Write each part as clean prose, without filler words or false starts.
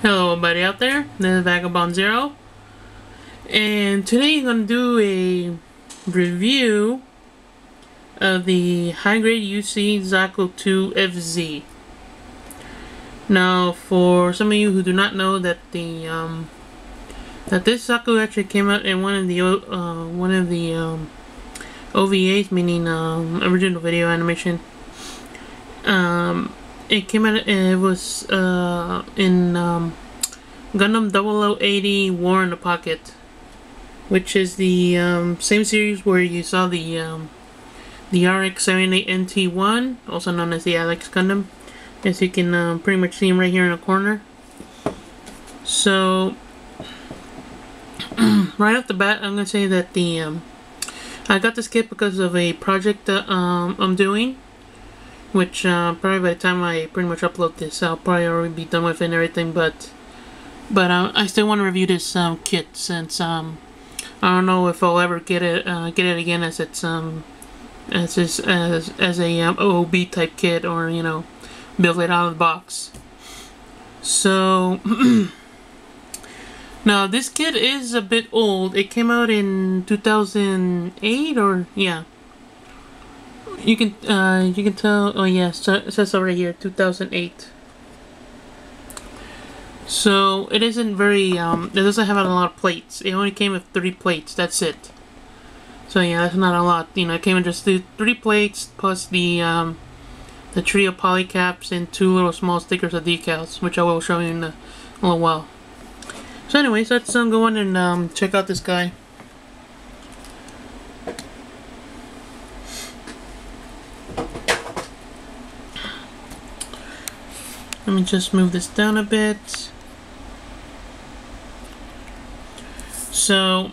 Hello everybody out there, this is Vagabond Zero, and today I'm going to do a review of the HGUC Zaku 2 FZ. Now, for some of you who do not know that this Zaku actually came out in one of the OVAs, meaning original video animation. It came out, it was in Gundam 0080 War in the Pocket, which is the same series where you saw the RX-78NT1, also known as the Alex Gundam, as you can pretty much see him right here in the corner. So, right off the bat, I'm going to say that I got this kit because of a project that I'm doing, which probably by the time I pretty much upload this, I'll probably already be done with it and everything, but I still want to review this kit, since I don't know if I'll ever get it again, as it's as a OOB type kit, or you know, build it out of the box. So now this kit is a bit old. It came out in 2008, or yeah. You can tell. Oh yeah, so it says over here 2008. So it isn't very it doesn't have a lot of plates. It only came with 3 plates. That's it. So yeah, that's not a lot. You know, it came with just 3 plates plus the trio polycaps and 2 little small stickers of decals, which I will show you in a little while. So anyways, let's go on and check out this guy. Let me just move this down a bit. So,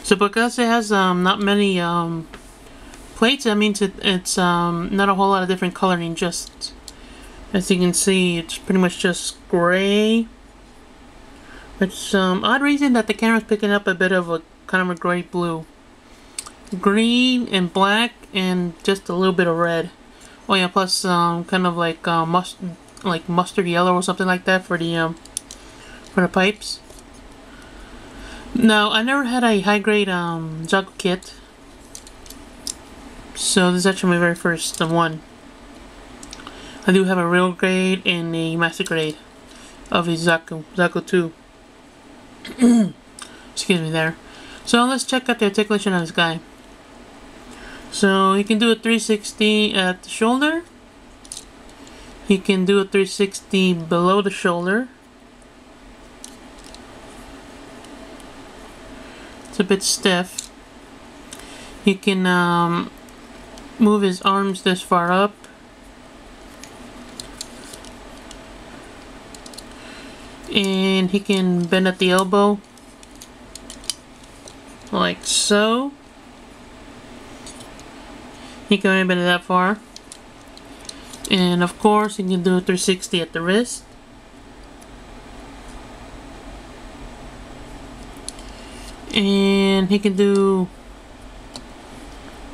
because it has not many plates, that means it's not a whole lot of different coloring. Just as you can see, it's pretty much just gray. It's odd reason that the camera's picking up a bit of a kind of a gray blue, green and black, and just a little bit of red. Oh yeah, plus kind of like mustard yellow or something like that for the pipes. Now, I never had a high grade Zaku kit, so this is actually my very first one. I do have a real grade and a master grade of a Zaku 2. Excuse me there. So let's check out the articulation of this guy. So he can do a 360 at the shoulder. He can do a 360 below the shoulder. It's a bit stiff. He can move his arms this far up. And he can bend at the elbow, like so. He can only bend it that far. And of course, he can do a 360 at the wrist. And he can do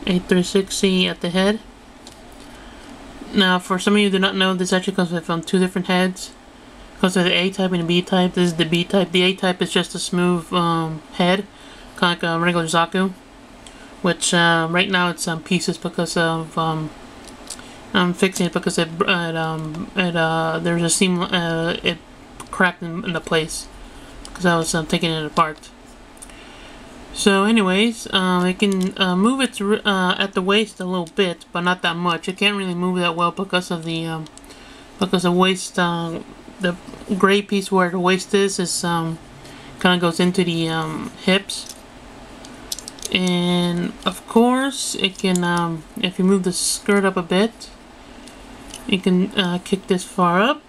a 360 at the head. Now, for some of you who do not know, this actually comes with 2 different heads. It comes with the A type and the B type. This is the B type. The A type is just a smooth head, kind of like a regular Zaku. Which right now it's pieces because of I'm fixing it because there's a seam, it cracked in the place because I was taking it apart. So anyways, it can move it at the waist a little bit, but not that much. It can't really move that well because of the waist. The gray piece where the waist is kind of goes into the hips. And of course, it can, if you move the skirt up a bit, you can kick this far up,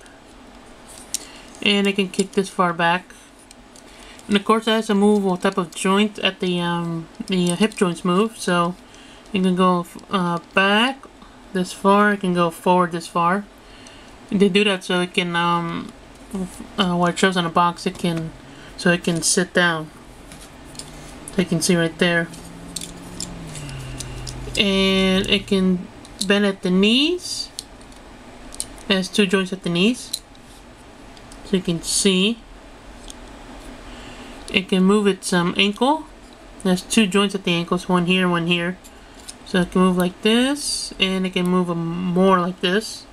and it can kick this far back. And of course, it has a movable type of joint at the hip joints move, so you can go back this far, it can go forward this far. And they do that so it can, what it shows on the box, it can sit down. So you can see right there. And it can bend at the knees. It has 2 joints at the knees. So you can see it can move its ankle. There's two joints at the ankles, one here, one here. So it can move like this, and it can move more like this.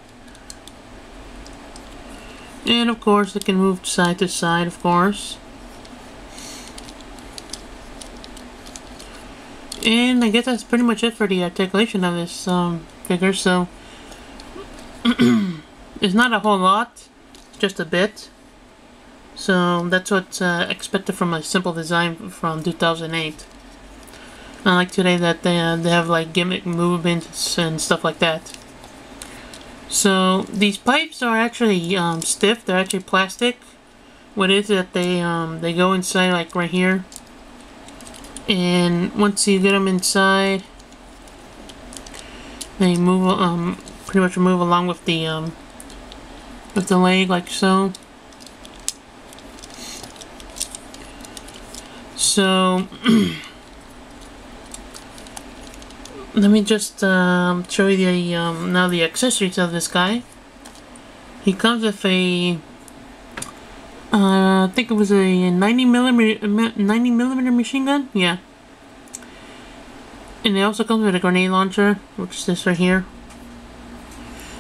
And of course it can move side to side, of course. And I guess that's pretty much it for the articulation of this figure. So it's not a whole lot, just a bit. So that's what's expected from a simple design from 2008. Not like today that they have like gimmick movements and stuff like that. So these pipes are actually stiff. They're actually plastic. What it is that they go inside like right here, and once you get them inside, they move pretty much move along with the leg like so. So let me just show you the now the accessories of this guy. He comes with a I think it was a 90 millimeter machine gun. Yeah. And it also comes with a grenade launcher, which is this right here.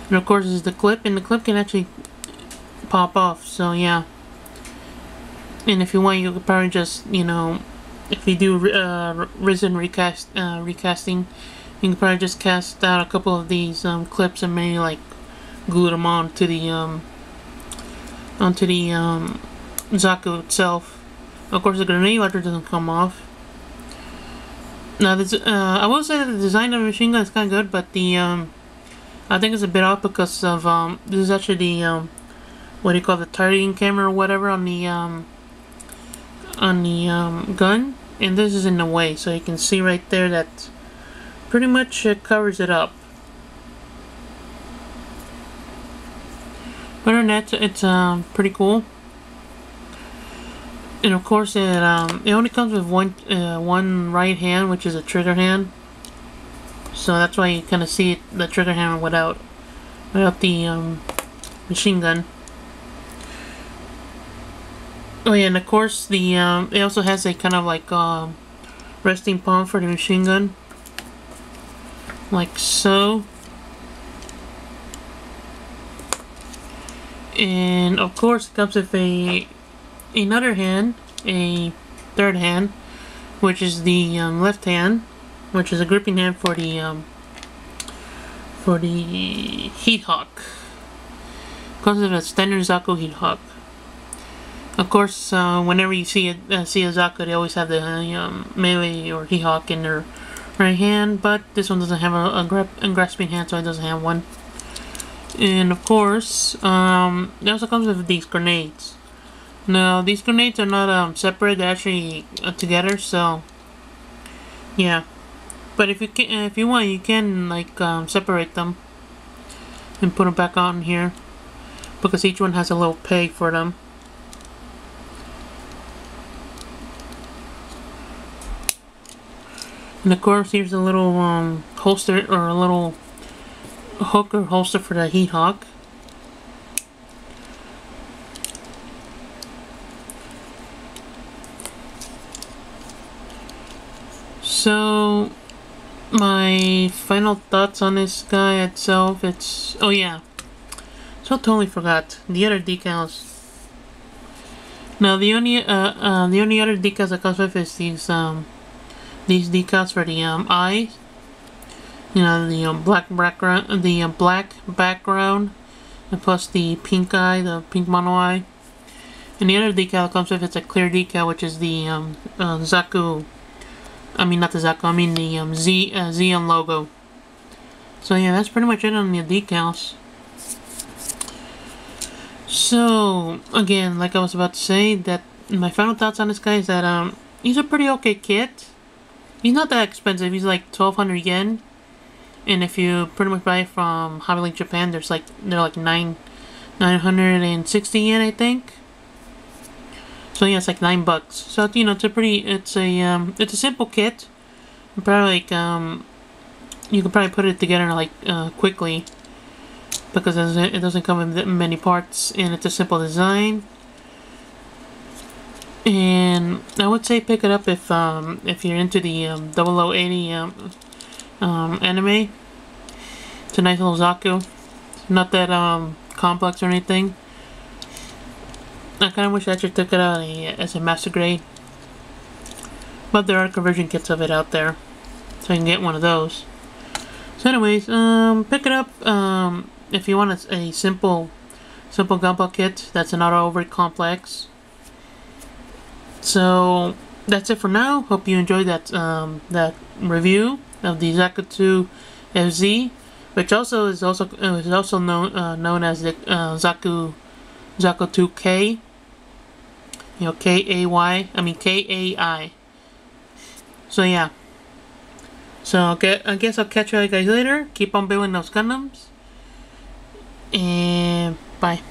And of course, this is the clip, and the clip can actually pop off. So yeah. And if you want, you could probably just, you know, if you do resin recasting, you can probably just cast out a couple of these clips and maybe like glue them onto the Zaku itself. Of course, the grenade launcher doesn't come off. Now, this, I will say that the design of the machine gun is kind of good, but the I think it's a bit off because of this is actually the what do you call the targeting camera or whatever on the gun, and this is in the way, so you can see right there that pretty much covers it up. But other than that, it's pretty cool. And of course, it only comes with one right hand, which is a trigger hand. So that's why you kind of see the trigger hand without the machine gun. Oh yeah, and of course the it also has a kind of like resting palm for the machine gun, like so. And of course it comes with another hand, a third hand, which is the left hand, which is a gripping hand for the heat hawk. Comes with a standard Zaku heat hawk. Of course, whenever you see a Zaku, they always have the melee or heat hawk in their right hand, but this one doesn't have a grasping hand, so it doesn't have one. And of course, it also comes with these grenades. Now, these grenades are not separate; they're actually together. So, yeah. But if you want, you can like separate them and put them back on here, because each one has a little peg for them. And of course, here's a little holster, or a little hook or holster for the heat hawk. So, my final thoughts on this guy itself, oh yeah, so I totally forgot the other decals. Now the only other decals that comes with is these decals for the eyes. You know, the black background, and plus the pink eye, the pink mono eye. And the other decal comes with, it's a clear decal, which is the Zaku. I mean, not the Zaku, I mean the Xeon logo. So yeah, that's pretty much it on the decals. So, again, like I was about to say, that my final thoughts on this guy is that he's a pretty okay kit. He's not that expensive, he's like 1,200 yen. And if you pretty much buy it from Hobby Link Japan, they're like 960 yen, I think. So yeah, it's like $9. So you know, it's a simple kit. Probably like you could probably put it together like quickly. because it doesn't come in that many parts and it's a simple design. And I would say pick it up if you're into the 0080 anime. It's a nice little Zaku. Not that complex or anything. I kind of wish I actually took it out as a master grade. But there are conversion kits of it out there, so you can get one of those. So anyways, pick it up if you want a simple gumball kit that's not overly complex. So that's it for now. Hope you enjoyed that that review of the Zaku 2 FZ, which is also known as the Zaku 2K. You know, Kai. So yeah. So I guess I'll catch you guys later. Keep on building those Gundams. And bye.